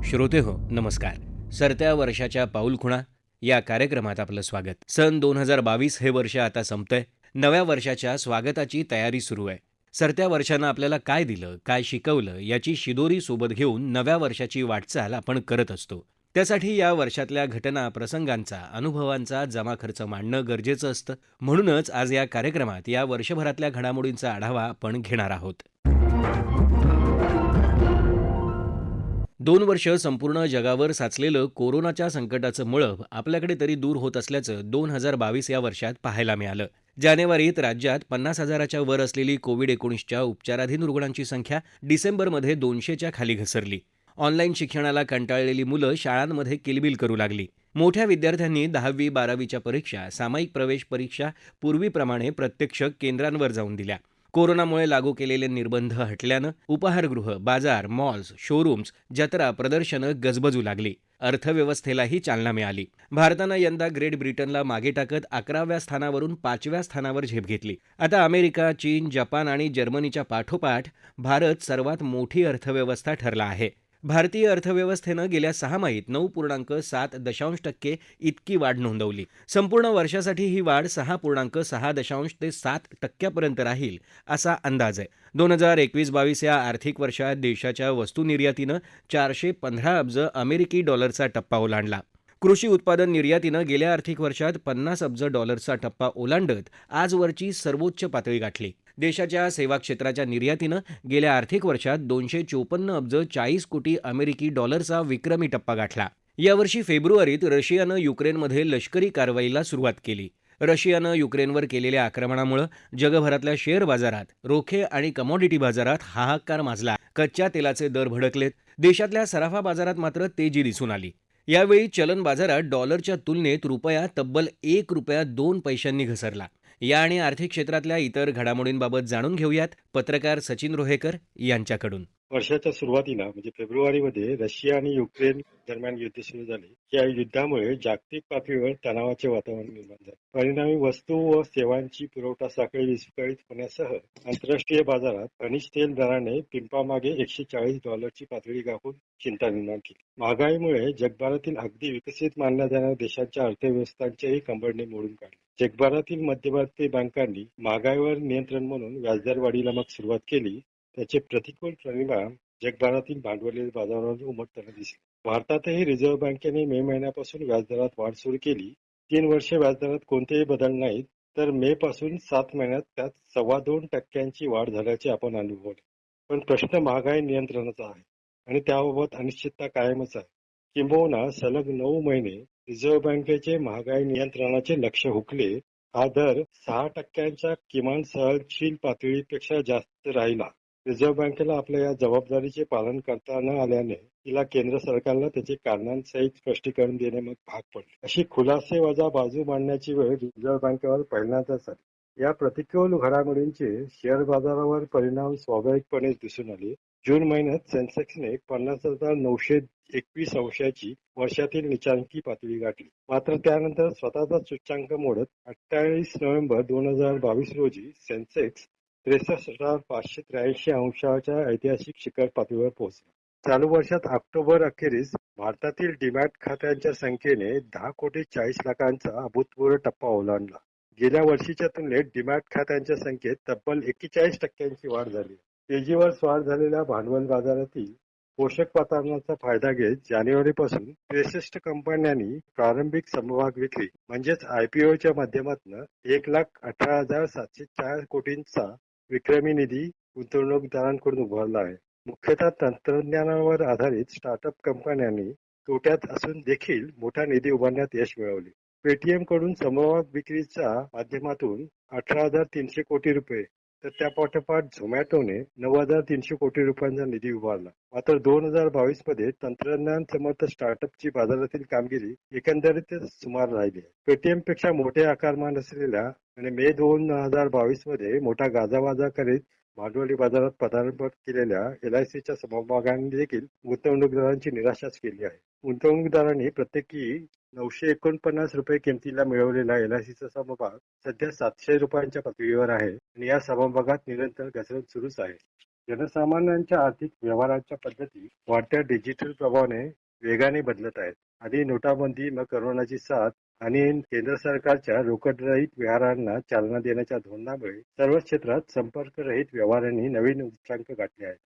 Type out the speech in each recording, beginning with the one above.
श्रोते हो नमस्कार. सरत्या वर्षाच्या पाऊलखुणा या कार्यक्रमात आपलं स्वागत. सन 2022 हे वर्ष आता संपतंय. नव्या वर्षाच्या स्वागताची तयारी सुरू आहे. सरत्या वर्षानं आपल्याला काय दिलं, काय शिकवलं याची शिदोरी सोबत घेऊन नव्या वर्षाची वाटचाल आपण करत असतो. त्यासाठी या वर्षातल्या घटना, प्रसंगांचा, अनुभवांचा जमाखर्च मांडणं गरजेचं असतं. म्हणूनच आज या कार्यक्रमात या वर्षभरातल्या घडामोडींचा आढावा आपण घेणार आहोत. 2 वर्ष संपूर्ण जगावर साचलेलं कोरोनाच्या संकटाचं मळभ आपल्याकडे तरी दूर होत असल्याचं 2022 या वर्षात पाहायला मिळालं. जानेवारीत राज्यात 50,000च्या वर असलेली कोविड-19च्या उपचाराधीन रुग्णांची संख्या डिसेंबरमध्ये 200च्या खाली घसरली. ऑनलाईन शिक्षणाला कंटाळलेली मुलं शाळांमध्ये किलबिल करू लागली. मोठ्या विद्यार्थ्यांनी 10वी-12वीच्या परीक्षा, सामायिक प्रवेश परीक्षा पूर्वीप्रमाणे प्रत्यक्ष केंद्रांवर जाऊन दिल्या. कोरोनामुळे लागू केलेले निर्बंध हटल्यानं उपाहारगृह, बाजार, मॉल्स, शोरूम्स, जत्रा, प्रदर्शनं गजबजू लागली. अर्थव्यवस्थेलाही चालना मिळाली. भारतानं यंदा ग्रेट ब्रिटनला मागे टाकत 11व्या स्थानावरून 5व्या स्थानावर झेप घेतली. आता अमेरिका, चीन, जपान आणि जर्मनीच्या पाठोपाठ भारत सर्वात मोठी अर्थव्यवस्था ठरला आहे. भारतीय अर्थव्यवस्थेनं गेल्या सहामाहीत 9.7% इतकी वाढ नोंदवली. संपूर्ण वर्षासाठी ही वाढ 6.6 ते 7% राहील असा अंदाज आहे. 2021-22 या आर्थिक वर्षात देशाच्या वस्तू निर्यातीनं 415 अब्ज अमेरिकी डॉलरचा टप्पा ओलांडला. कृषी उत्पादन निर्यातीनं गेल्या आर्थिक वर्षात 50 अब्ज डॉलरचा टप्पा ओलांडत आजवरची सर्वोच्च पातळी गाठली. देशाच्या सेवा क्षेत्राच्या निर्यातीनं गेल्या आर्थिक वर्षात 254 अब्ज 40 कोटी अमेरिकी डॉलरचा विक्रमी टप्पा गाठला. यावर्षी फेब्रुवारीत रशियानं युक्रेनमध्ये लष्करी कारवाईला सुरुवात केली. रशियानं युक्रेनवर केलेल्या आक्रमणामुळे जगभरातल्या शेअर बाजारात, रोखे आणि कमॉडिटी बाजारात हाहाकार माजला. कच्च्या तेलाचे दर भडकलेत. देशातल्या सराफा बाजारात मात्र तेजी दिसून आली. यावेळी चलन बाजारात डॉलरच्या तुलनेत रुपया तब्बल ₹1.02 घसरला. या आणि आर्थिक क्षेत्रातल्या इतर घडामोडींबाबत जाणून घेऊयात पत्रकार सचिन रोहेकर यांच्याकडून. वर्षाच्या सुरुवातीला म्हणजे फेब्रुवारीमध्ये रशिया आणि युक्रेन दरम्यान युद्ध सुरू झाले. या युद्धामुळे जागतिक पातळीवर तणावाचे वातावरण निर्माण झाले. परिणामी वस्तू व सेवांची पुरवठा साखळी विस्कळीत होण्यासह आंतरराष्ट्रीय बाजारात खनिज तेल दराने पिंपामागे $140ची पातळी गाठून चिंता निर्माण केली. महागाईमुळे जगभरातील अगदी विकसित मानल्या जाणाऱ्या देशांच्या अर्थव्यवस्थांचेही कंबरडे मोडून काढले. जगभरातील मध्यवर्ती बँकांनी महागाईवर नियंत्रण म्हणून व्याजदर वाढीला मग सुरुवात केली. त्याचे प्रतिकूल परिणाम जगभरातील भांडवली बाजारावर उमटताना दिसले. भारतातही रिझर्व्ह बँकेने मे महिन्यापासून व्याजदरात वाढ सुरू केली. 3 वर्षे व्याजदरात कोणतेही बदल नाहीत, तर मे पासून 7 महिन्यात त्यात 2.25% वाढ झाल्याचे आपण अनुभवले. पण प्रश्न महागाई नियंत्रणाचा आहे आणि त्याबाबत अनिश्चितता कायमच आहे. किंबहुना सलग 9 महिने रिझर्व्ह बँकेचे महागाई नियंत्रणाचे लक्ष हुकले. हा दर 6%च्या किमान सहनशील पातळीपेक्षा जास्त राहिला. रिझर्व्ह बँकेला आपल्या या जबाबदारीचे पालन करता न आल्याने तिला केंद्र सरकारला त्याचे कारणांसहित स्पष्टीकरण देणे मग भाग पडले. अशी खुलासे वजा बाजू मांडण्याची वेळ रिझर्व्ह बँकेवर पहिल्यांदाच आली. या प्रतिकूल घडामोडींचे शेअर बाजारावर परिणाम स्वाभाविकपणेच दिसून आले. जून महिन्यात सेन्सेक्सने 50,921 अंशाची वर्षातील नीचांकी पातळी गाठली. मात्र त्यानंतर स्वतःचा सूच्यांक मोडत 28 नोव्हेंबर 2022 रोजी सेन्सेक्स 63,583 अंशाच्या ऐतिहासिक शिखर पातळीवर पोहोचला. चालू वर्षात ऑक्टोबर अखेरीस भारतातील डीमॅट खात्यांच्या संख्येने 10,40,00,000 अभूतपूर्व टप्पा ओलांडला. गेल्या वर्षीच्या तुलनेत डीमॅट खात्यांच्या संख्येत तब्बल 41% वाढ झाली. तेजीवर स्वार झालेल्या भांडवल बाजारातील पोषक वातावरणाचा फायदा घेत जानेवारीपासून 63 कंपन्यांनी प्रारंभिक समभाग विक्री म्हणजेच आयपीओच्या माध्यमातून 1,18,704 कोटींचा विक्रमी निधी गुंतवणूकदारांकडून उभारला आहे. मुख्यतः तंत्रज्ञानावर आधारित स्टार्टअप कंपन्यांनी तोट्यात असून देखील मोठा निधी उभारण्यात यश मिळवले. पेटीएम कडून समभाग विक्रीच्या माध्यमातून 18,300 कोटी रुपये तर त्या पाठोपाठ झोमॅटोने 9,300 कोटी रुपयांचा निधी उभारला. मात्र 2022 मध्ये तंत्रज्ञान समर्थ स्टार्टअपची बाजारातील कामगिरी एकंदरीतच सुमार राहिली आहे. पेटीएम पेक्षा मोठे आकारमान असलेल्या आणि मे 2022 मध्ये मोठा गाजावाजा करीत भांडवली बाजारात पदार्पण केलेल्या LICच्या समभागांनी देखील गुंतवणूकदारांची निराशाच केली आहे. गुंतवणूकदारांनी प्रत्येकी ₹949 किमतीला मिळवलेला LICचा समभाग सध्या ₹700 पातळीवर आहे आणि या समभागात निरंतर घसरण सुरूच आहे. जनसामान्यांच्या आर्थिक व्यवहारांच्या पद्धती वाढत्या डिजिटल प्रभावाने वेगाने बदलत आहेत. आधी नोटाबंदी, मग करोनाची साथ आणि केंद्र सरकारच्या रोकडरहित व्यवहारांना चालना देण्याच्या धोरणामुळे सर्व क्षेत्रात संपर्करहित व्यवहारांनी नवीन उच्चांक गाठले आहेत.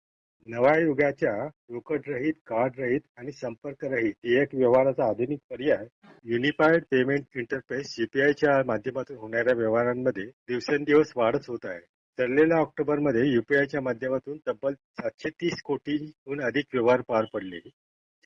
नव्या युगाच्या रोकडरहित, कार्डरहित आणि संपर्करहित एक व्यवहाराचा आधुनिक पर्याय युनिफाईड पेमेंट इंटरफेस यूपीआयच्या माध्यमातून होणाऱ्या व्यवहारांमध्ये दिवसेंदिवस वाढच होत आहे. चाललेल्या ऑक्टोबरमध्ये यूपीआयच्या माध्यमातून तब्बल 730 कोटींहून अधिक व्यवहार पार पडले.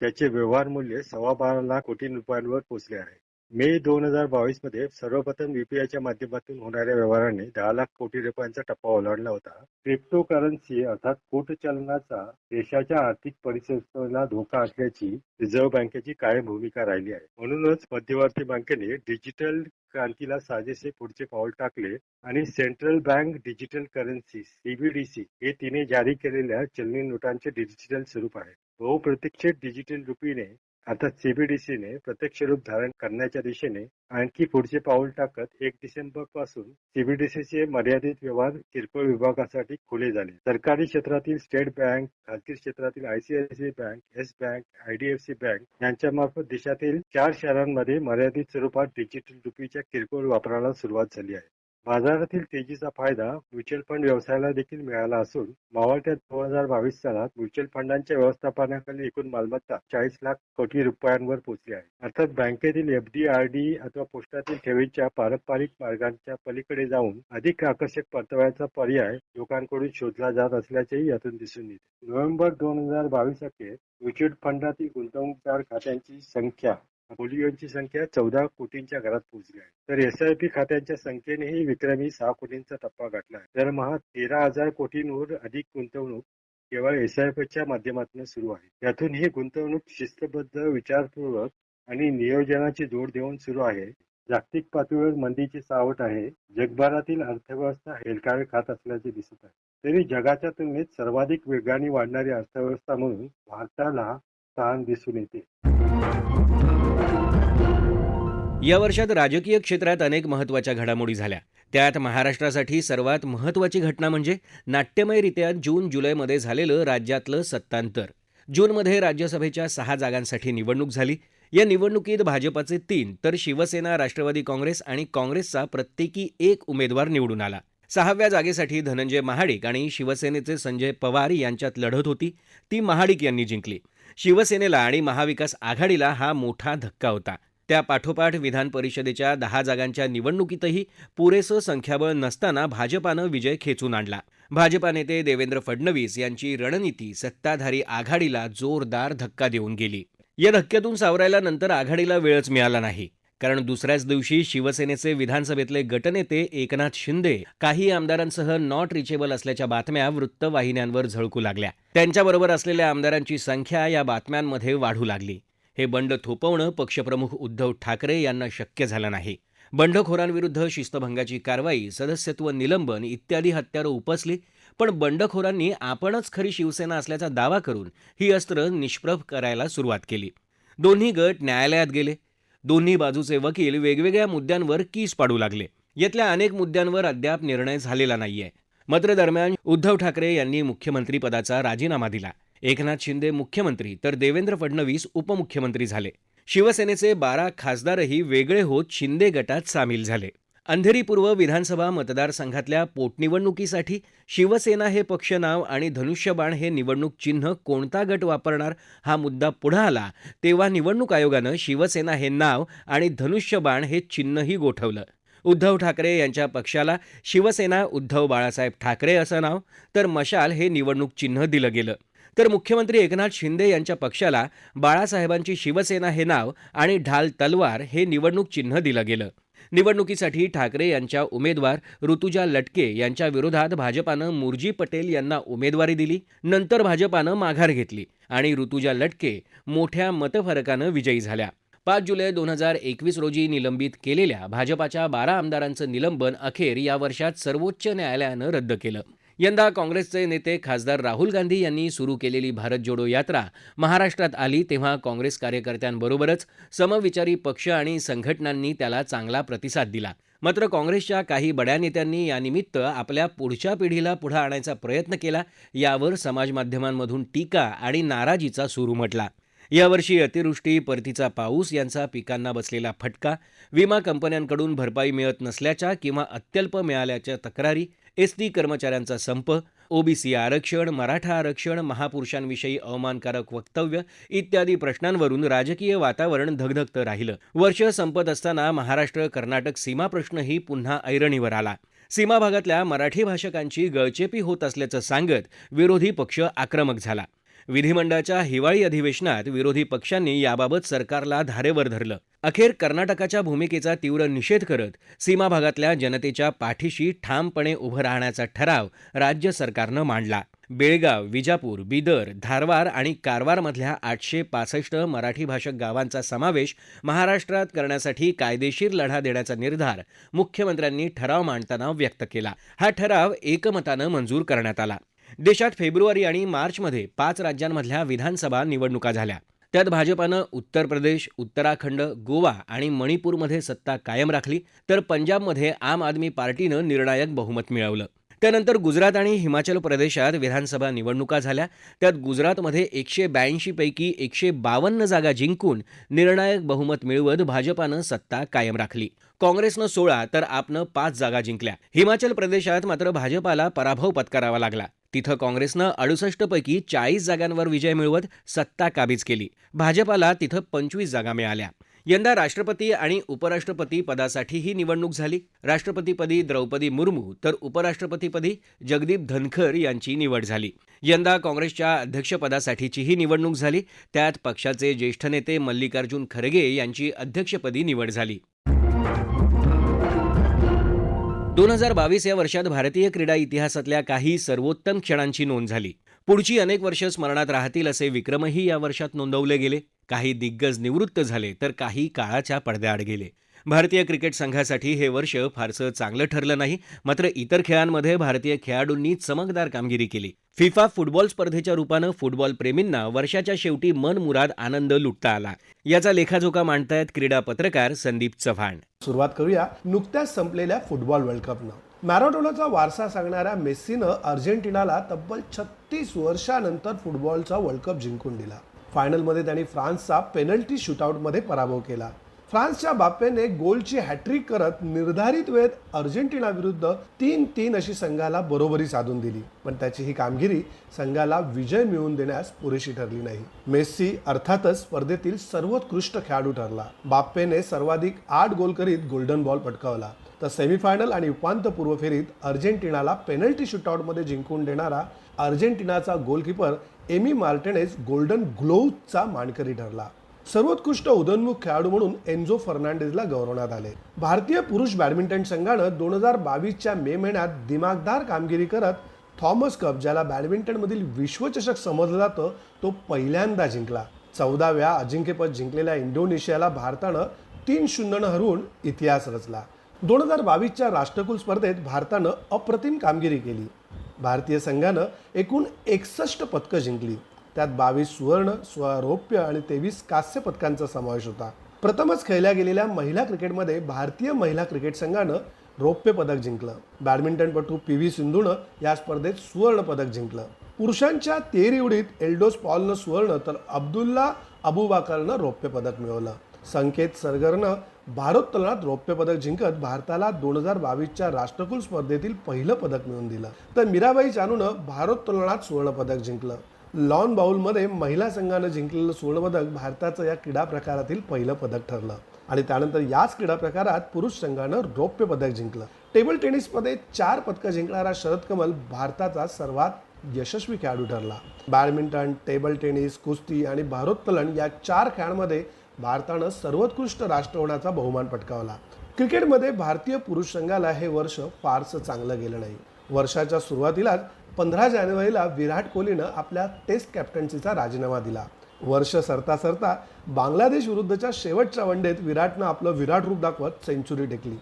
त्याचे व्यवहार मूल्य 12.25 लाख कोटी रुपयांवर पोहोचले आहे. मे 2022 मध्ये सर्वप्रथम यूपीआयच्या माध्यमातून होणाऱ्या व्यवहाराने 10 लाख कोटी रुपयांचा टप्पा ओलांडला होता. क्रिप्टो करन्सी अर्थात कूट चलनाचा देशाच्या आर्थिक परिसंस्थेला धोका असल्याची रिझर्व्ह बँकेची कायम भूमिका राहिली आहे. म्हणूनच मध्यवर्ती बँकेने डिजिटल क्रांतीला साजेसे पुढचे पाऊल टाकले आणि central bank digital currency CBDC हे तिने जारी केलेल्या चलनी नोटांचे डिजिटल स्वरूप आहे. बहुप्रतीक्षित डिजिटल रुपीने अर्थात सीबीडीसीने प्रत्यक्ष रूप धारण करण्याच्या दिशेने आणखी पुढचे पाऊल टाकत 1 डिसेंबर पासून सीबीडीसीचे मर्यादित व्यवहार किरकोळ विभागासाठी खुले झाले. सरकारी क्षेत्रातील स्टेट बँक, खासगी क्षेत्रातील ICICI bank, yes bank, IDFC bank यांच्यामार्फत देशातील 4 शहरांमध्ये मर्यादित स्वरूपात डिजिटल रुपीच्या किरकोळ वापराला सुरुवात झाली आहे. बाजारातील तेजीचा फायदा म्युच्युअल फंड व्यवसायाला देखील मिळाला असून मावळत्या 2022 सालात म्युच्युअल फंडांच्या व्यवस्थापनाखाली एकूण मालमत्ता 40 लाख कोटी रुपयांवर पोहोचली आहे. अर्थात बँकेतील एफडी, आरडी अथवा पोस्टातील ठेवीच्या पारंपरिक मार्गांच्या पलीकडे जाऊन अधिक आकर्षक परताव्याचा पर्याय लोकांकडून शोधला जात असल्याचेही यातून दिसून येते. नोव्हेंबर 2022 अखेर म्युच्युअल फंडातील गुंतवणूकदार खात्यांची संख्या फोलिओची संख्या 14 कोटींच्या घरात पोहोचली आहे. तर एसआयपी खात्यांच्या संख्येनेही विक्रमी 6 कोटींचा टप्पा गाठला आहे. दरमहा 13,000 कोटींवर अधिक गुंतवणूक केवळ एसआयपीच्या माध्यमातून सुरू आहे. यातून ही गुंतवणूक शिस्तबद्ध, विचारपूर्वक आणि नियोजनाची जोड देऊन सुरू आहे. जागतिक पातळीवर मंदीची सावट आहे. जगभरातील अर्थव्यवस्था हेलकावे खात असल्याचे दिसत आहे. तरी जगाच्या तुलनेत सर्वाधिक वेगाने वाढणारी अर्थव्यवस्था म्हणून भारताला स्थान दिसून येते. या वर्षात राजकीय क्षेत्रात अनेक महत्त्वाच्या घडामोडी झाल्या. त्यात महाराष्ट्रासाठी सर्वात महत्त्वाची घटना म्हणजे नाट्यमयरित्या जून-जुलैमध्ये झालेलं राज्यातलं सत्तांतर. जूनमध्ये राज्यसभेच्या 6 जागांसाठी निवडणूक झाली. या निवडणुकीत भाजपाचे 3 तर शिवसेना, राष्ट्रवादी काँग्रेस आणि काँग्रेसचा प्रत्येकी 1 उमेदवार निवडून आला. 6व्या जागेसाठी धनंजय महाडिक आणि शिवसेनेचे संजय पवार यांच्यात लढत होती. ती महाडिक यांनी जिंकली. शिवसेनेला आणि महाविकास आघाडीला हा मोठा धक्का होता. त्या पाठोपाठ विधान परिषदेच्या 10 जागांच्या निवडणुकीतही पुरेसं संख्याबळ नसताना भाजपानं विजय खेचून आणला. भाजपा नेते देवेंद्र फडणवीस यांची रणनीती सत्ताधारी आघाडीला जोरदार धक्का देऊन गेली. या धक्क्यातून सावरायला नंतर आघाडीला वेळच मिळाला नाही. कारण दुसऱ्याच दिवशी शिवसेनेचे विधानसभेतले गटनेते एकनाथ शिंदे काही आमदारांसह नॉट रिचेबल असल्याच्या बातम्या वृत्तवाहिन्यांवर झळकू लागल्या. त्यांच्याबरोबर असलेल्या आमदारांची संख्या या बातम्यांमध्ये वाढू लागली. हे बंड थोपवणं पक्षप्रमुख उद्धव ठाकरे यांना शक्य झालं नाही. बंडखोरांविरुद्ध शिस्तभंगाची कारवाई, सदस्यत्व निलंबन इत्यादी हत्यारं उपसली. पण बंडखोरांनी आपणच खरी शिवसेना असल्याचा दावा करून ही अस्त्र निष्प्रभ करायला सुरुवात केली. दोन्ही गट न्यायालयात गेले. दोन्ही बाजूचे वकील वेगवेगळ्या मुद्द्यांवर कीस पाडू लागले. यातल्या अनेक मुद्द्यांवर अद्याप निर्णय झालेला नाहीये. मात्र दरम्यान उद्धव ठाकरे यांनी मुख्यमंत्रीपदाचा राजीनामा दिला. एकनाथ शिंदे मुख्यमंत्री तर देवेंद्र फडणवीस उपमुख्यमंत्री झाले. शिवसेनेचे 12 खासदारही वेगळे होत शिंदे गटात सामील झाले. अंधेरी पूर्व विधानसभा मतदारसंघातल्या पोटनिवडणुकीसाठी शिवसेना हे पक्ष नाव आणि धनुष्यबाण हे निवडणूक चिन्ह कोणता गट वापरणार हा मुद्दा पुढे आला तेव्हा निवडणूक आयोगानं शिवसेना हे नाव आणि धनुष्यबाण हे चिन्हही गोठवलं. उद्धव ठाकरे यांच्या पक्षाला शिवसेना उद्धव बाळासाहेब ठाकरे असं नाव तर मशाल हे निवडणूक चिन्ह दिलं गेलं. तर मुख्यमंत्री एकनाथ शिंदे यांच्या पक्षाला बाळासाहेबांची शिवसेना हे नाव आणि ढाल तलवार हे निवडणूक चिन्ह दिलं गेलं. निवडणुकीसाठी ठाकरे यांच्या उमेदवार ऋतुजा लटके यांच्या विरोधात भाजपानं मुरजी पटेल यांना उमेदवारी दिली. नंतर भाजपानं माघार घेतली आणि ऋतुजा लटके मोठ्या मतफरकानं विजयी झाल्या. 5 जुलै 2021 रोजी निलंबित केलेल्या भाजपाच्या 12 आमदारांचं निलंबन अखेर या वर्षात सर्वोच्च न्यायालयानं रद्द केलं. यंदा काँग्रेसचे नेते खासदार राहुल गांधी यांनी सुरू केलेली भारत जोडो यात्रा महाराष्ट्रात आली तेव्हा काँग्रेस कार्यकर्त्यांबरोबरच समविचारी पक्ष आणि संघटनांनी त्याला चांगला प्रतिसाद दिला. मात्र काँग्रेसच्या काही बड्या नेत्यांनी यानिमित्त आपल्या पुढच्या पिढीला पुढे आणायचा प्रयत्न केला. यावर समाजमाध्यमांमधून टीका आणि नाराजीचा सूर उमटला. यावर्षी अतिवृष्टी, परतीचा पाऊस यांचा पिकांना बसलेला फटका, विमा कंपन्यांकडून भरपाई मिळत नसल्याच्या किंवा अत्यल्प मिळाल्याच्या तक्रारी, एसटी कर्मचाऱ्यांचा संप, ओबीसी आरक्षण, मराठा आरक्षण, महापुरुषांविषयी अवमानकारक वक्तव्य इत्यादी प्रश्नांवरून राजकीय वातावरण धगधगतं राहिलं. वर्ष संपत असताना महाराष्ट्र कर्नाटक सीमा प्रश्नही पुन्हा ऐरणीवर आला. सीमा भागातल्या मराठी भाषकांची गळचेपी होत असल्याचं सांगत विरोधी पक्ष आक्रमक झाला. विधिमंडळाच्या हिवाळी अधिवेशनात विरोधी पक्षांनी याबाबत सरकारला धारेवर धरलं. अखेर कर्नाटकाच्या भूमिकेचा तीव्र निषेध करत सीमा भागातल्या जनतेच्या पाठीशी ठामपणे उभं राहण्याचा ठराव राज्य सरकारनं मांडला. बेळगाव, विजापूर, बिदर, धारवार आणि कारवारमधल्या 865 मराठी भाषक गावांचा समावेश महाराष्ट्रात करण्यासाठी कायदेशीर लढा देण्याचा निर्धार मुख्यमंत्र्यांनी ठराव मांडताना व्यक्त केला. हा ठराव एकमतानं मंजूर करण्यात आला. देशात फेब्रुवारी आणि मार्चमध्ये 5 राज्यांमधल्या विधानसभा निवडणुका झाल्या. त्यात भाजपानं उत्तर प्रदेश, उत्तराखंड, गोवा आणि मणिपूरमध्ये सत्ता कायम राखली, तर पंजाबमध्ये आम आदमी पार्टीनं निर्णायक बहुमत मिळवलं. त्यानंतर गुजरात आणि हिमाचल प्रदेशात विधानसभा निवडणुका झाल्या. त्यात गुजरातमध्ये 182 पैकी 152 जागा जिंकून निर्णायक बहुमत मिळवत भाजपानं सत्ता कायम राखली. काँग्रेसनं 16 तर आपनं 5 जागा जिंकल्या. हिमाचल प्रदेशात मात्र भाजपाला पराभव पत्करावा लागला. तिथं काँग्रेसनं 68 पैकी 40 जागांवर विजय मिळवत सत्ता काबीज केली. भाजपाला तिथं 25 जागा मिळाल्या. यंदा राष्ट्रपती आणि उपराष्ट्रपती पदासाठीही निवडणूक झाली. राष्ट्रपतीपदी द्रौपदी मुर्मू तर उपराष्ट्रपतीपदी जगदीप धनखर यांची निवड झाली. यंदा काँग्रेसच्या अध्यक्षपदासाठीचीही निवडणूक झाली. त्यात पक्षाचे ज्येष्ठ नेते मल्लिकार्जुन खरगे यांची अध्यक्षपदी निवड झाली. 2022 या वर्षात भारतीय क्रीडा इतिहासातल्या काही सर्वोत्तम क्षणांची नोंद झाली. पुढची अनेक वर्ष स्मरणात राहतील असे विक्रमही या वर्षात नोंदवले गेले. काही दिग्गज निवृत्त झाले तर काही काळाच्या पडद्याआड गेले. भारतीय क्रिकेट संघासाठी हे वर्ष फारसं चांगलं ठरलं नाही. मात्र इतर खेळांमध्ये भारतीय खेळाडूंनी चमकदार कामगिरी केली. फिफा फुटबॉल स्पर्धेच्या रूपानं फुटबॉल प्रेमींना वर्षाच्या शेवटी मनमुराद आनंद लुटता आला. याचा लेखाजोखा मांडतायत क्रीडा पत्रकार संदीप चव्हाण. सुरुवात करूया नुकत्याच संपलेल्या फुटबॉल वर्ल्ड कपनं. मॅराडोनाचा वारसा सांगणाऱ्या मेस्सीनं अर्जेंटिनाला तब्बल 36 वर्षानंतर फुटबॉलचा वर्ल्ड कप जिंकून दिला. फायनलमध्ये त्यांनी फ्रान्सचा पेनल्टी शूटआउटमध्ये पराभव केला. फ्रान्सच्या बाप्पेने गोलची हॅट्रिक करत निर्धारित वेळेत अर्जेंटिनाविरुद्ध 3-3 अशी संघाला बरोबरी साधून दिली. पण त्याची ही कामगिरी संघाला विजय मिळवून देण्यास पुरेशी ठरली नाही. मेस्सी अर्थातच स्पर्धेतील सर्वोत्कृष्ट खेळाडू ठरला. बाप्पेने सर्वाधिक 8 गोल करीत गोल्डन बॉल पटकावला. तर सेमीफायनल आणि उपांत्यपूर्व फेरीत अर्जेंटिनाला पेनल्टी शूटआउटमध्ये जिंकून देणारा अर्जेंटिनाचा गोलकीपर एमी मार्टिनेज गोल्डन ग्लोव्हचा मानकरी ठरला. सर्वोत्कृष्ट उदयोन्मुख खेळाडू म्हणून एन्झो फर्नांडिसला गौरवण्यात आले. भारतीय पुरुष बॅडमिंटन संघानं 2022च्या मे महिन्यात दिमागदार कामगिरी करत थॉमस कप, ज्याला बॅडमिंटनमधील विश्वचषक समजलं जातं, तो पहिल्यांदा जिंकला. 14व्या अजिंक्यपद जिंकलेल्या इंडोनेशियाला भारतानं 3-0 हरवून इतिहास रचला. 2022च्या राष्ट्रकुल स्पर्धेत भारतानं अप्रतिम कामगिरी केली. भारतीय संघानं एकूण 61 पदकं जिंकली. त्यात 22 सुवर्ण, 16 रौप्य आणि 23 कांस्य पदकांचा समावेश होता. प्रथमच खेळल्या गेलेल्या महिला क्रिकेटमध्ये भारतीय महिला क्रिकेट संघानं रौप्य पदक जिंकलं. बॅडमिंटनपटू PV सिंधूनं या स्पर्धेत सुवर्ण पदक जिंकलं. पुरुषांच्या तेरी उडीत एल्डोस पॉलनं सुवर्ण तर अब्दुल्ला अबुबाकरनं रौप्य पदक मिळवलं. संकेत सरगरनं भारोत्तोलनात रौप्य पदक जिंकत भारताला 2022च्या राष्ट्रकुल स्पर्धेतील पहिलं पदक मिळवून दिलं. तर मीराबाई चानूनं भारोत्तोलनात सुवर्ण पदक जिंकलं. लॉन बाउलमध्ये महिला संघानं जिंकलेलं सुवर्णपदक भारताचं या क्रीडा प्रकारातील पहिलं पदक ठरलं. आणि त्यानंतर याच क्रीडा प्रकारात पुरुष संघानं रौप्य पदक जिंकलं. टेबल टेनिसमध्ये 4 पदकं जिंकणारा शरद कमल भारताचा सर्वात यशस्वी खेळाडू ठरला. बॅडमिंटन, टेबल टेनिस, कुस्ती आणि भारोत्तोलन या 4 खेळांमध्ये भारतानं सर्वोत्कृष्ट राष्ट्र होण्याचा बहुमान पटकावला. क्रिकेटमध्ये भारतीय पुरुष संघाला हे वर्ष फारसं चांगलं गेलं नाही. वर्षाच्या सुरुवातीलाच 15 जानेवारीला विराट कोहलीनं आपल्या टेस्ट कॅप्टन्सीचा राजीनामा दिला. वर्ष सरता सरता बांगलादेश विरुद्धच्या शेवटच्या वनडेत विराटनं आपलं विराट रूप दाखवत सेंचुरी टेकली.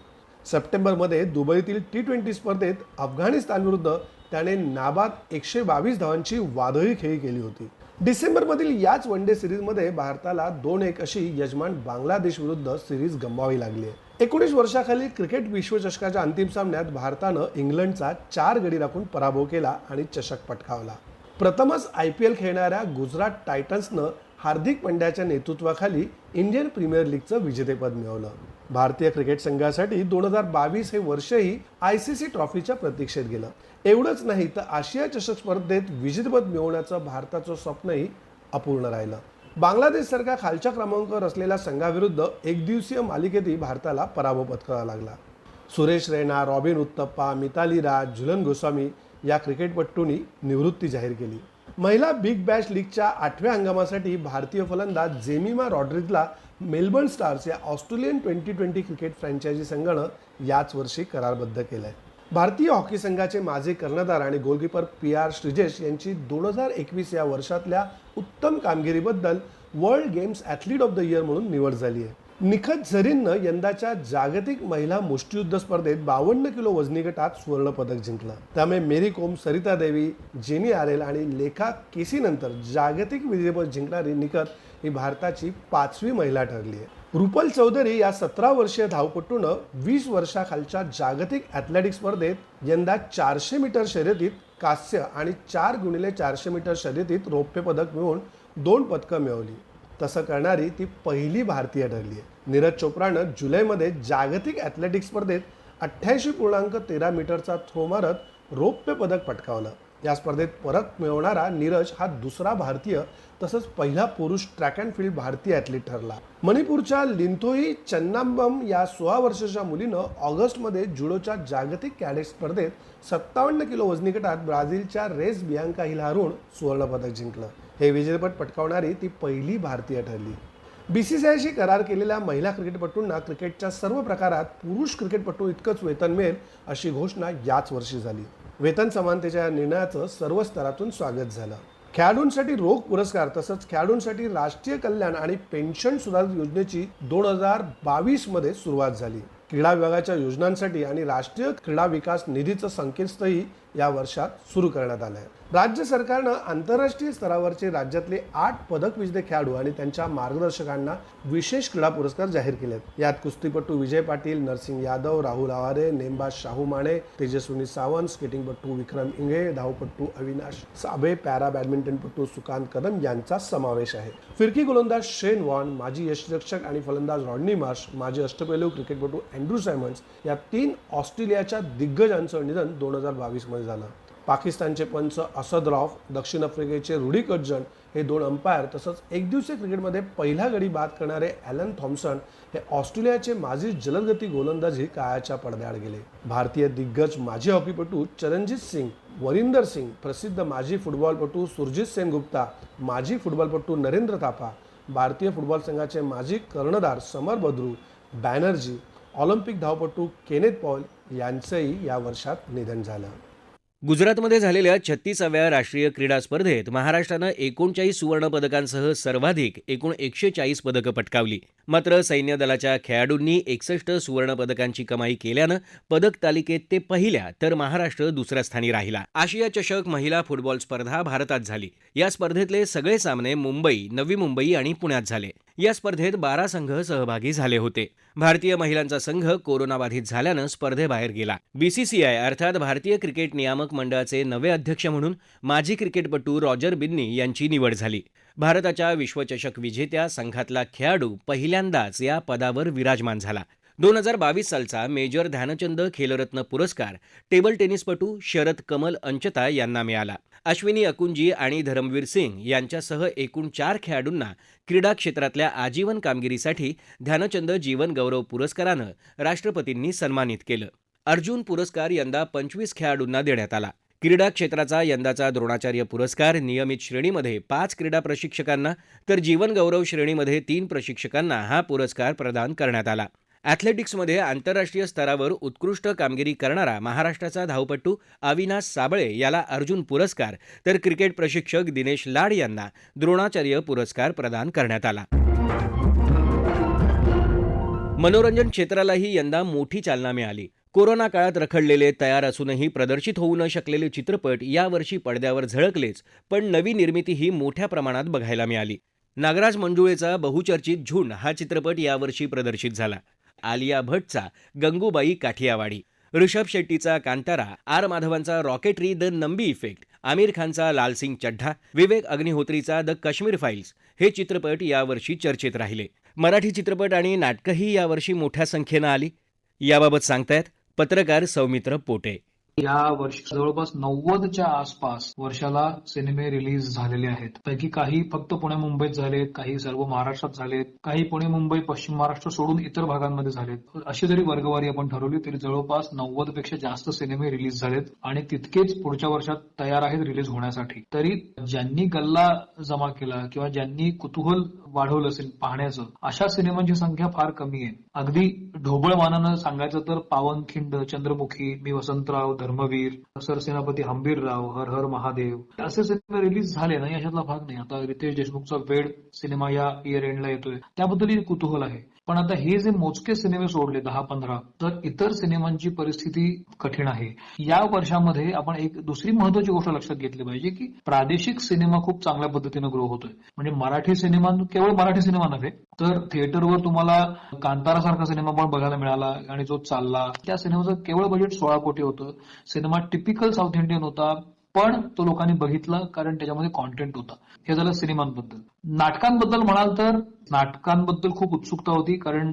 सप्टेंबरमध्ये दुबईतील T20 स्पर्धेत अफगाणिस्तान विरुद्ध त्याने नाबाद 122 धावांची वादळी खेळी केली होती. डिसेंबरमधील याच वन डे सिरीजमध्ये भारताला 2-1 अशी यजमान बांगलादेश विरुद्ध सिरीज गमवावी लागली आहे. 19 वर्षाखालील क्रिकेट विश्वचषकाच्या अंतिम सामन्यात भारतानं इंग्लंडचा 4 गडी राखून पराभव केला आणि चषक पटकावला. प्रथमच IPL खेळणाऱ्या गुजरात टायटन्सनं हार्दिक पंड्याच्या नेतृत्वाखाली इंडियन प्रीमियर लीगचं विजेतेपद मिळवलं. भारतीय क्रिकेट संघासाठी 2022 हे वर्षही ICC ट्रॉफीच्या प्रतीक्षेत गेलं. एवढंच नाही तर आशिया चषक स्पर्धेत विजेतेपद मिळवण्याचं भारताचं स्वप्नही अपूर्ण राहिलं. बांगलादेशसारख्या खालच्या क्रमांकावर असलेल्या संघाविरुद्ध एकदिवसीय मालिकेतही भारताला पराभव पत्करावा लागला. सुरेश रैना, रॉबिन उत्तप्पा, मिताली राज, झुलन गोस्वामी या क्रिकेटपटूंनी निवृत्ती जाहीर केली. महिला बिग बॅश लीगच्या 8व्या हंगामासाठी भारतीय फलंदाज जेमिमा रॉड्रिग्जला मेलबर्न स्टार्स या ऑस्ट्रेलियन 2020 क्रिकेट फ्रँचायझी संघानं याच वर्षी करारबद्ध केलंय. भारतीय हॉकी संघाचे माजी कर्णधार आणि गोलकीपर PR श्रीजेश यांची 2021 या वर्षातल्या उत्तम कामगिरीबद्दल world games athlete of the year म्हणून निवड झाली आहे. निखत झरीननं यंदाच्या जागतिक महिला मुष्टियुद्ध स्पर्धेत 52 किलो वजनी गटात सुवर्ण पदक जिंकलं. त्यामुळे मेरी कोम, सरिता देवी, जेनी आरेल आणि लेखा केसी नंतर जागतिक विजेतेपद जिंकणारी निखत ही भारताची 5वी महिला ठरली आहे. रुपल चौधरी या 17 वर्षीय धावपटूनं 20 वर्षाखालच्या जागतिक ॲथलेटिक्स स्पर्धेत यंदा 400 मीटर शर्यतीत कांस्य आणि 4x400 मीटर शर्यतीत रौप्य पदक मिळवून 2 पदकं मिळवली. तसं करणारी ती पहिली भारतीय ठरली आहे. नीरज चोप्रानं जुलैमध्ये जागतिक ॲथलेटिक्स स्पर्धेत 88.13 मीटरचा थ्रो मारत रौप्य पदक पटकावलं. या स्पर्धेत परत मिळवणारा नीरज हा दुसरा भारतीय तसंच पहिला पुरुष ट्रॅक अँड फील्ड भारतीय ॲथलीट ठरला. मणिपूरच्या लिंथोई चन्नाम्बम या 16 वर्षाच्या मुलीनं ऑगस्टमध्ये जुडोच्या जागतिक कॅडेट स्पर्धेत 57 किलो वजनी गटात ब्राझीलच्या रेस बियांका हिला हरवून सुवर्णपदक जिंकलं. हे विजेतेपद पटकावणारी ती पहिली भारतीय ठरली. BCCIशी करार केलेल्या महिला क्रिकेटपटूंना क्रिकेटच्या सर्व प्रकारात पुरुष क्रिकेटपटू इतकंच वेतन मिळेल अशी घोषणा याच वर्षी झाली. वेतन समानतेच्या या निर्णयाचं सर्व स्तरातून स्वागत झालं. खेळाडूंसाठी रोख पुरस्कार तसंच खेळाडूंसाठी राष्ट्रीय कल्याण आणि पेन्शन सुधारित योजनेची 2022 मध्ये सुरुवात झाली. क्रीडा विभागाच्या योजनांसाठी आणि राष्ट्रीय क्रीडा विकास निधीचं संकेतस्थळही या वर्षात सुरू करण्यात आलं आहे. राज्य सरकारनं आंतरराष्ट्रीय स्तरावरचे राज्यातले 8 पदक विजेते खेळाडू आणि त्यांच्या मार्गदर्शकांना विशेष क्रीडा पुरस्कार जाहीर केलेत. यात कुस्तीपटू विजय पाटील, नरसिंग यादव, राहुल आवारे, नेमबाज शाहू माने, तेजस्विनी सावंत, स्केटिंगपटू विक्रम इंगे, धावपटू अविनाश साबे, पॅरा बॅडमिंटनपटू सुकांत कदम यांचा समावेश आहे. फिरकी गोलंदाज शेन वॉर्न, माजी यष्टिरक्षक आणि फलंदाज रॉडनी मार्श, माजी अष्टपैलू क्रिकेटपटू अँड्रू सायमन्स या 3 ऑस्ट्रेलियाच्या दिग्गजांचं निधन 2022 मध्ये झालं. पाकिस्तानचे पंच असद रौफ, दक्षिण आफ्रिकेचे रुडी कटजन हे 2 अंपायर तसंच एकदिवसीय क्रिकेटमध्ये पहिला गडी बाद करणारे ॲलन थॉम्सन हे ऑस्ट्रेलियाचे माजी जलदगती गोलंदाजही काळाच्या पडद्याआड गेले. भारतीय दिग्गज माजी हॉकीपटू चरणजित सिंग, वरिंदर सिंग, प्रसिद्ध माजी फुटबॉलपटू सुरजीत सेनगुप्ता, माजी फुटबॉलपटू नरेंद्र थापा, भारतीय फुटबॉल संघाचे माजी कर्णधार समर बद्रू, बॅनर्जी, ऑलिम्पिक धावपटू केनेथ पॉल यांचंही या वर्षात निधन झालं. गुजरातमध्ये झालेल्या 36व्या राष्ट्रीय क्रीडा स्पर्धेत महाराष्ट्रानं 39 सुवर्ण पदकांसह सर्वाधिक एकूण 140 पदकं पटकावली. मात्र सैन्य दलाच्या खेळाडूंनी 61 सुवर्ण पदकांची कमाई केल्यानं पदक तालिकेत ते पहिल्या तर महाराष्ट्र दुसऱ्या स्थानी राहिला. आशिया चषक महिला फुटबॉल स्पर्धा भारतात झाली. या स्पर्धेतले सगळे सामने मुंबई, नवी मुंबई आणि पुण्यात झाले. या स्पर्धेत 12 संघ सहभागी झाले होते. भारतीय महिलांचा संघ कोरोनाबाधित झाल्यानं स्पर्धेबाहेर गेला. BCCI अर्थात भारतीय क्रिकेट नियामक मंडळाचे नवे अध्यक्ष म्हणून माजी क्रिकेटपटू रॉजर बिन्नी यांची निवड झाली. भारताच्या विश्वचषक विजेत्या संघातला खेळाडू पहिल्यांदाच या पदावर विराजमान झाला. 2022 सालचा मेजर ध्यानचंद खेलरत्न पुरस्कार टेबल टेनिसपटू शरद कमल अंचता यांना मिळाला. अश्विनी अकुंजी आणि धरमवीर सिंग यांच्यासह एकूण 4 खेळाडूंना क्रीडा क्षेत्रातल्या आजीवन कामगिरीसाठी ध्यानचंद जीवन गौरव पुरस्कारानं राष्ट्रपतींनी सन्मानित केलं. अर्जुन पुरस्कार यंदा 25 खेळाडूंना देण्यात आला. क्रीडा क्षेत्राचा यंदाचा द्रोणाचार्य पुरस्कार नियमित श्रेणीमध्ये 5 क्रीडा प्रशिक्षकांना तर जीवन गौरव श्रेणीमध्ये 3 प्रशिक्षकांना हा पुरस्कार प्रदान करण्यात आला. ॲथलेटिक्समध्ये आंतरराष्ट्रीय स्तरावर उत्कृष्ट कामगिरी करणारा महाराष्ट्राचा धावपटू अविनाश साबळे याला अर्जुन पुरस्कार तर क्रिकेट प्रशिक्षक दिनेश लाड यांना द्रोणाचार्य पुरस्कार प्रदान करण्यात आला. मनोरंजन क्षेत्रालाही यंदा मोठी चालना मिळाली. कोरोना काळात रखडलेले, तयार असूनही प्रदर्शित होऊ न शकलेले चित्रपट यावर्षी पडद्यावर झळकलेच, पण नवी निर्मितीही मोठ्या प्रमाणात बघायला मिळाली. नागराज मंजुळेचा बहुचर्चित झुंड हा चित्रपट यावर्षी प्रदर्शित झाला. Alia भट्टचा Gangubai Kathiawadi, Rishabh शेट्टीचा Kantara, R माधवनचा rocketry the Nambi effect, Aamir खानचा लालसिंग चड्ढा, विवेक अग्निहोत्रीचा द काश्मीर फाईल्स हे चित्रपट यावर्षी चर्चेत राहिले. मराठी चित्रपट आणि नाटकंही यावर्षी मोठ्या संख्येनं आली. याबाबत सांगतायत पत्रकार सौमित्र पोटे. या वर्षी जवळपास 90च्या आसपास वर्षाला सिनेमे रिलीज झालेले आहेत. पैकी काही फक्त पुणे मुंबईत झालेत, काही सर्व महाराष्ट्रात झालेत, काही पुणे मुंबई पश्चिम महाराष्ट्र सोडून इतर भागांमध्ये झालेत. अशी जरी वर्गवारी आपण ठरवली तरी जवळपास 90 पेक्षा जास्त सिनेमे रिलीज झालेत आणि तितकेच पुढच्या वर्षात तयार आहेत रिलीज होण्यासाठी. तरी ज्यांनी गल्ला जमा केला किंवा ज्यांनी कुतूहल वाढवलं असेल पाहण्याचं, अशा सिनेमांची संख्या फार कमी आहे. अगदी ढोबळ मानानं सांगायचं तर पावनखिंड, चंद्रमुखी, मी वसंतराव, धर्मवीर, सरसेनापती हंबीरराव, हर हर महादेव असे सिनेमे रिलीज झाले नाही, याच्यातला भाग नाही. आता रितेश देशमुखचा वेड सिनेमा या इयर एंडला येतोय, त्याबद्दलही कुतूहल आहे. पण आता हे जे मोजके सिनेमे सोडले 10-15, तर इतर सिनेमांची परिस्थिती कठीण आहे. या वर्षामध्ये आपण एक दुसरी महत्वाची गोष्ट लक्षात घेतली पाहिजे की प्रादेशिक सिनेमा खूप चांगल्या पद्धतीनं ग्रो होतोय. म्हणजे मराठी सिनेमा, केवळ मराठी सिनेमा नव्हे तर थिएटरवर तुम्हाला कांतारा सारखा सिनेमा पण बघायला मिळाला आणि जो चालला. त्या सिनेमाचं केवळ बजेट 16 कोटी होतं. सिनेमा टिपिकल साऊथ इंडियन होता, पण तो लोकांनी बघितला कारण त्याच्यामध्ये कॉन्टेंट होता. हे झालं सिनेमांबद्दल. नाटकांबद्दल म्हणाल तर नाटकांबद्दल खूप उत्सुकता होती, कारण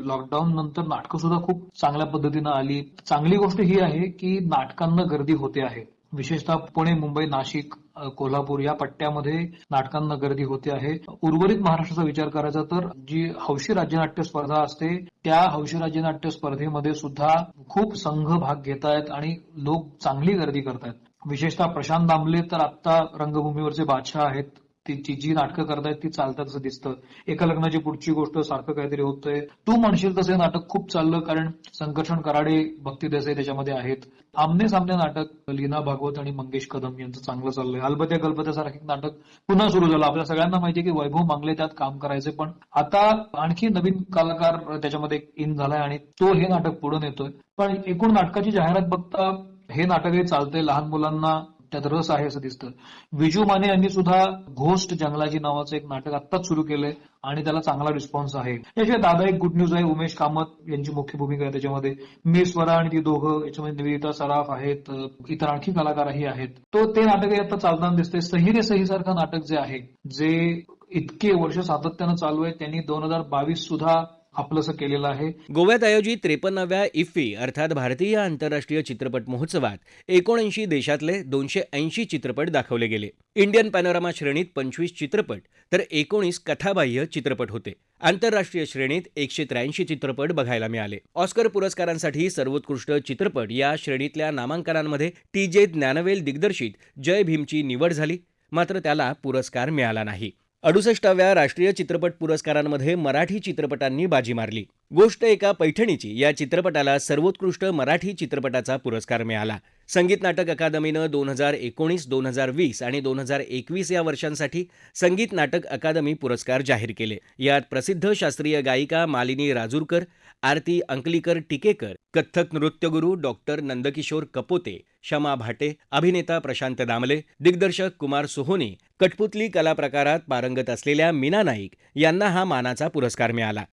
लॉकडाऊन नंतर नाटकं सुद्धा खूप चांगल्या पद्धतीनं आली. चांगली गोष्ट ही आहे की नाटकांना गर्दी होते आहे. विशेषतः पुणे, मुंबई, नाशिक, कोल्हापूर या पट्ट्यामध्ये नाटकांना गर्दी होते आहे. उर्वरित महाराष्ट्राचा विचार करायचा तर जी हौशी राज्यनाट्य स्पर्धा असते, त्या हौशी राज्यनाट्य स्पर्धेमध्ये सुद्धा खूप संघ भाग घेत आहेत आणि लोक चांगली गर्दी करतायत. विशेषतः प्रशांत दामले तर आता रंगभूमीवरचे बादशाह आहेत. ती जी नाटकं करतायत ती चालतात असं दिसतं. एका लग्नाची पुढची गोष्ट सारखं काहीतरी होतंय. तू म्हणशील तसे नाटक खूप चाललं, कारण संकर्षण कराडे, भक्ती देसाई त्याच्यामध्ये आहेत. आमने सामने नाटक लीना भागवत आणि मंगेश कदम यांचं चांगलं चाललंय. अलबत्या गलबत्यासारखं एक नाटक पुन्हा सुरू झालं. आपल्या सगळ्यांना माहितीये की वैभव मांगले त्यात काम करायचे, पण आता आणखी नवीन कलाकार त्याच्यामध्ये इन झालाय आणि तो हे नाटक पुढे नेतोय. पण एकूण नाटकाची जाहिरात बघता हे नाटकही चालतंय, लहान मुलांना त्यात रस आहे असं दिसतं. विजू माने यांनी सुद्धा घोस्ट जंगलाजी नावाचं एक नाटक आत्ताच सुरू केलंय आणि त्याला चांगला रिस्पॉन्स आहे. याशिवाय दादा एक गुड न्यूज आहे, उमेश कामत यांची मुख्य भूमिका आहे त्याच्यामध्ये. मी स्वरा आणि ती दोघं, याच्यामध्ये निवेदिता सराफ आहेत, इतर आणखी कलाकारही आहेत. तो ते नाटकही आता चालताना दिसतंय. सही रे सही सारखं नाटक जे आहे, जे इतके वर्ष सातत्यानं चालू आहे, त्यांनी 2022 सुद्धा आपलंसं केलेलं आहे. गोव्यात आयोजित 53व्या इफ्फी अर्थात भारतीय आंतरराष्ट्रीय चित्रपट महोत्सवात 79 देशातले 280 चित्रपट दाखवले गेले. इंडियन पॅनोरामा श्रेणीत 25 चित्रपट तर 19 कथाबाह्य चित्रपट होते. आंतरराष्ट्रीय श्रेणीत 183 चित्रपट बघायला मिळाले. ऑस्कर पुरस्कारांसाठी सर्वोत्कृष्ट चित्रपट या श्रेणीतल्या नामांकनांमध्ये टी.जे. ज्ञानवेल दिग्दर्शित जय भीमची निवड झाली, मात्र त्याला पुरस्कार मिळाला नाही. 68व्या राष्ट्रीय चित्रपट पुरस्कारांमध्ये मराठी चित्रपटांनी बाजी मारली. गोष्ट एका पैठणीची या चित्रपटाला सर्वोत्कृष्ट मराठी चित्रपटाचा पुरस्कार मिळाला. संगीत नाटक अकादमीनं 2019, 2020 आणि 2021 या वर्षांसाठी संगीत नाटक अकादमी पुरस्कार जाहीर केले. यात प्रसिद्ध शास्त्रीय गायिका मालिनी राजूरकर, आरती अंकलीकर टिकेकर, कथ्थक नृत्यगुरू डॉक्टर नंदकिशोर कपोते, शमा भाटे, अभिनेता प्रशांत दामले, दिग्दर्शक कुमार सोहोनी, कठपुतली कला प्रकारात पारंगत असलेल्या मीना नाईक यांना हा मानाचा पुरस्कार मिळाला.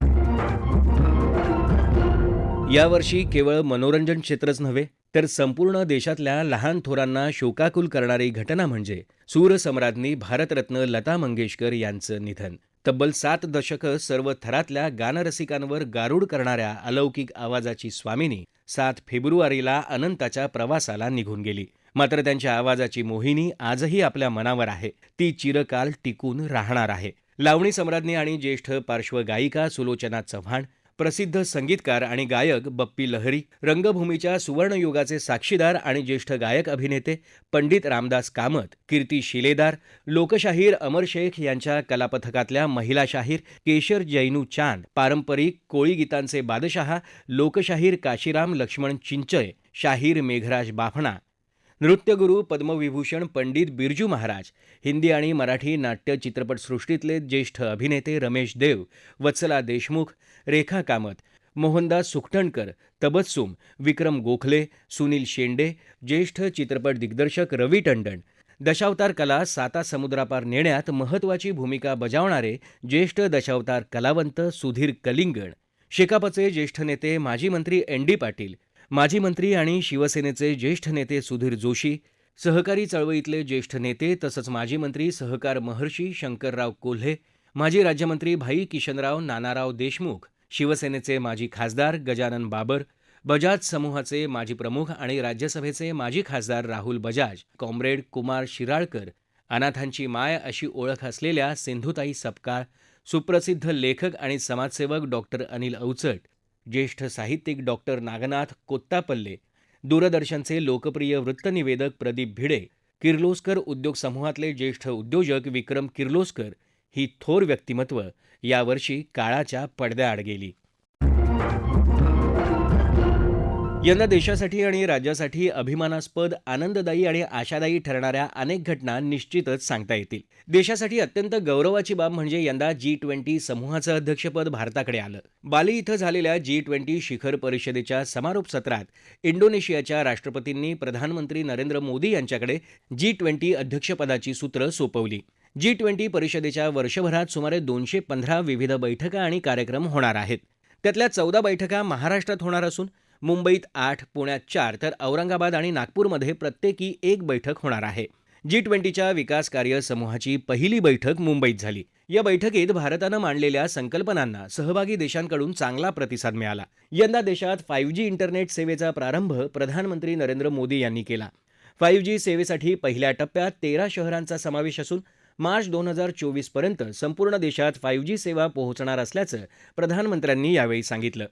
यावर्षी केवळ मनोरंजन क्षेत्रच नव्हे तर संपूर्ण देशातल्या लहान थोरांना शोकाकुल करणारी घटना म्हणजे सूरसम्राज्ञी भारतरत्न लता मंगेशकर यांचं निधन. तब्बल 7 दशकं सर्व थरातल्या गानरसिकांवर गारूड करणाऱ्या अलौकिक आवाजाची स्वामिनी 7 फेब्रुवारीला अनंताच्या प्रवासाला निघून गेली. मात्र त्यांच्या आवाजाची मोहिनी आजही आपल्या मनावर आहे. ती चिरकाल टिकून राहणार आहे. लावणी सम्राज्ञी आणि ज्येष्ठ पार्श्वगायिका सुलोचना चव्हाण, प्रसिद्ध संगीतकार आणि गायक बप्पी लहरी, रंगभूमीच्या सुवर्णयुगाचे साक्षीदार आणि ज्येष्ठ गायक अभिनेते पंडित रामदास कामत, कीर्ती शिलेदार, लोकशाहीर अमर शेख यांच्या कलापथकातल्या महिला शाहीर केशर जैनू चांद, पारंपरिक कोळी गीतांचे बादशहा लोकशाहीर काशीराम लक्ष्मण चिंचय, शाहीर मेघराज बाफणा, नृत्यगुरू पद्मविभूषण पंडित बिरजू महाराज, हिंदी आणि मराठी नाट्य चित्रपटसृष्टीतले ज्येष्ठ अभिनेते रमेश देव, वत्सला देशमुख, रेखा कामत, मोहनदास सुखटणकर, तबस्सुम, विक्रम गोखले, सुनील शेंडे, ज्येष्ठ चित्रपट दिग्दर्शक रवी टंडन, दशावतार कला साता समुद्रापार नेण्यात महत्त्वाची भूमिका बजावणारे ज्येष्ठ दशावतार कलावंत सुधीर कलिंगण, शेकापचे ज्येष्ठ नेते माजी मंत्री एन डी पाटील, माजी मंत्री आणि शिवसेनेचे ज्येष्ठ नेते सुधीर जोशी, सहकारी चळवळीतले ज्येष्ठ नेते तसंच माजी मंत्री सहकार महर्षी शंकरराव कोल्हे, माजी राज्यमंत्री भाई किशनराव नानाराव देशमुख, शिवसेनेचे माजी खासदार गजानन बाबर, बजाज समूहाचे माजी प्रमुख आणि राज्यसभेचे माजी खासदार राहुल बजाज, कॉम्रेड कुमार शिराळकर, अनाथांची माय अशी ओळख असलेल्या सिंधुताई सपकाळ, सुप्रसिद्ध लेखक आणि समाजसेवक डॉक्टर अनिल अवचट, ज्येष्ठ साहित्यिक डॉक्टर नागनाथ कोत्तापल्ले, दूरदर्शनचे लोकप्रिय वृत्तनिवेदक प्रदीप भिडे, किर्लोस्कर उद्योग समूहातले ज्येष्ठ उद्योजक विक्रम किर्लोस्कर ही थोर व्यक्तिमत्व यावर्षी काळाच्या पडद्याआड गेली. यंदा देशासाठी आणि राज्यासाठी अभिमानास्पद, आनंददायी आणि आशादायी ठरणाऱ्या अनेक घटना निश्चितच सांगता येतील. देशासाठी अत्यंत गौरवाची बाब म्हणजे यंदा G20 समूहाचं अध्यक्षपद भारताकडे आलं. बाली इथं झालेल्या G20 शिखर परिषदेच्या समारोप सत्रात इंडोनेशियाच्या राष्ट्रपतींनी प्रधानमंत्री नरेंद्र मोदी यांच्याकडे G20 अध्यक्षपदाची सूत्र सोपवली. G20 परिषदेच्या वर्षभरात सुमारे 215 विविध बैठका आणि कार्यक्रम होणार आहेत. त्यातल्या 14 बैठका महाराष्ट्रात होणार असून मुंबईत 8, पुण्यात 4 तर औरंगाबाद आणि नागपूरमध्ये प्रत्येकी 1 बैठक होणार आहे. G20च्या विकास कार्य समूहाची पहिली बैठक मुंबईत झाली. या बैठकीत भारतानं मांडलेल्या संकल्पनांना सहभागी देशांकडून चांगला प्रतिसाद मिळाला. यंदा देशात 5G इंटरनेट सेवेचा प्रारंभ प्रधानमंत्री नरेंद्र मोदी यांनी केला. 5G सेवेसाठी पहिल्या टप्प्यात 13 शहरांचा समावेश असून मार्च 2024 पर्यंत संपूर्ण देशात 5G सेवा पोहोचणार असल्याचं प्रधानमंत्र्यांनी यावेळी सांगितलं.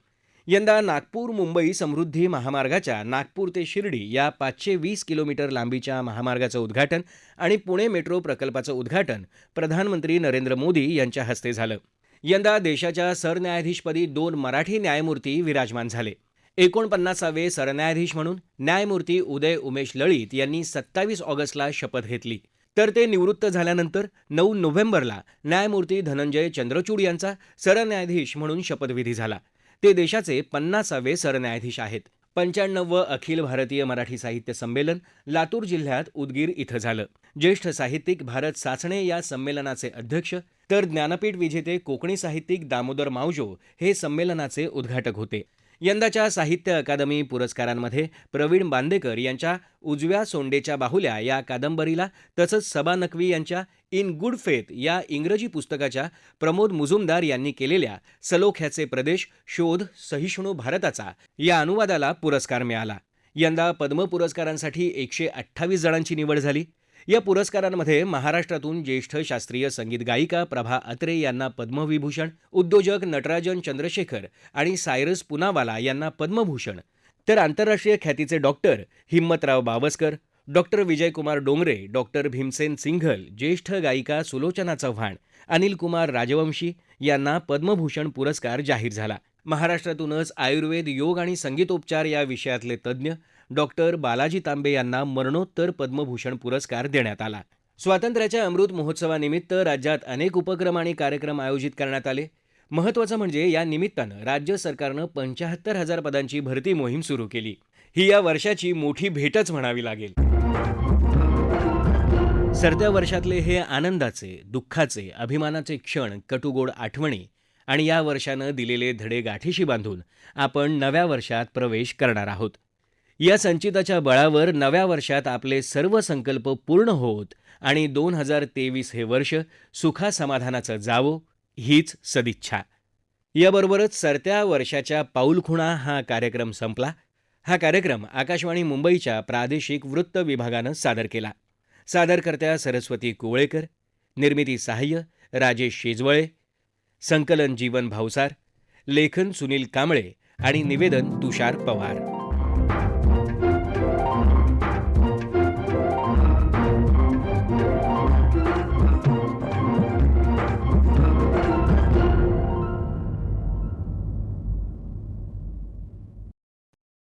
यंदा नागपूर मुंबई समृद्धी महामार्गाच्या नागपूर ते शिर्डी या 520 किलोमीटर लांबीच्या महामार्गाचं उद्घाटन आणि पुणे मेट्रो प्रकल्पाचं उद्घाटन प्रधानमंत्री नरेंद्र मोदी यांच्या हस्ते झालं. यंदा देशाच्या सरन्यायाधीशपदी 2 मराठी न्यायमूर्ती विराजमान झाले. 49वे सरन्यायाधीश म्हणून न्यायमूर्ती उदय उमेश लळित यांनी 27 ऑगस्टला शपथ घेतली. तर ते निवृत्त झाल्यानंतर 9 नोव्हेंबरला न्यायमूर्ती धनंजय चंद्रचूड यांचा सरन्यायाधीश म्हणून शपथविधी झाला. ते देशाचे 50वे सरन्यायाधीश आहेत. 95वं अखिल भारतीय मराठी साहित्य संमेलन लातूर जिल्ह्यात उदगीर इथं झालं. ज्येष्ठ साहित्यिक भारत साचणे या संमेलनाचे अध्यक्ष तर ज्ञानपीठ विजेते कोकणी साहित्यिक दामोदर मावजो हे संमेलनाचे उद्घाटक होते. यंदाच्या साहित्य अकादमी पुरस्कारांमध्ये प्रवीण बांदेकर यांच्या उजव्या सोंडेच्या बाहुल्या या कादंबरीला तसंच सबा नक्वी यांच्या इन गुड फेथ या इंग्रजी पुस्तकाच्या प्रमोद मुजुमदार यांनी केलेल्या सलोख्याचे प्रदेश शोध सहिष्णू भारताचा या अनुवादाला पुरस्कार मिळाला. यंदा पद्म पुरस्कारांसाठी 128 जणांची निवड झाली. या पुरस्कारांमध्ये महाराष्ट्रातून ज्येष्ठ शास्त्रीय संगीत गायिका प्रभा अत्रे यांना पद्मविभूषण, उद्योजक नटराजन चंद्रशेखर आणि सायरस पुनावाला यांना पद्मभूषण, तर आंतरराष्ट्रीय ख्यातीचे doctor Himmatrao Bawaskar, doctor Vijaykumar Dongre, doctor Bhimsen Singhal, ज्येष्ठ गायिका सुलोचना चव्हाण, अनिल कुमार राजवंशी यांना पद्मभूषण पुरस्कार जाहीर झाला. महाराष्ट्रातूनच आयुर्वेद, योग आणि संगीतोपचार या विषयातले तज्ज्ञ डॉक्टर बालाजी तांबे यांना मरणोत्तर पद्मभूषण पुरस्कार देण्यात आला. स्वातंत्र्याच्या अमृत महोत्सवानिमित्त राज्यात अनेक उपक्रम आणि कार्यक्रम आयोजित करण्यात आले. महत्त्वाचं म्हणजे या निमित्तानं राज्य सरकारनं 75,000 पदांची भरती मोहीम सुरू केली. ही या वर्षाची मोठी भेटच म्हणावी लागेल. सरत्या वर्षातले हे आनंदाचे, दुःखाचे, अभिमानाचे क्षण, कटुगोड आठवणी आणि या वर्षानं दिलेले धडे गाठीशी बांधून आपण नव्या वर्षात प्रवेश करणार आहोत. या संचिताच्या बळावर नव्या वर्षात आपले सर्व संकल्प पूर्ण होत आणि 2023 हे वर्ष सुखासमाधानाचं जावो हीच सदिच्छा. याबरोबरच सरत्या वर्षाच्या पाऊलखुणा हा कार्यक्रम संपला. हा कार्यक्रम आकाशवाणी मुंबईच्या प्रादेशिक वृत्त विभागानं सादर केला. सादरकर्त्या सरस्वती कुवळेकर, निर्मिती सहाय्य राजेश शेजवळे, संकलन जीवन भावसार, लेखन सुनील कांबळे आणि निवेदन तुषार पवार.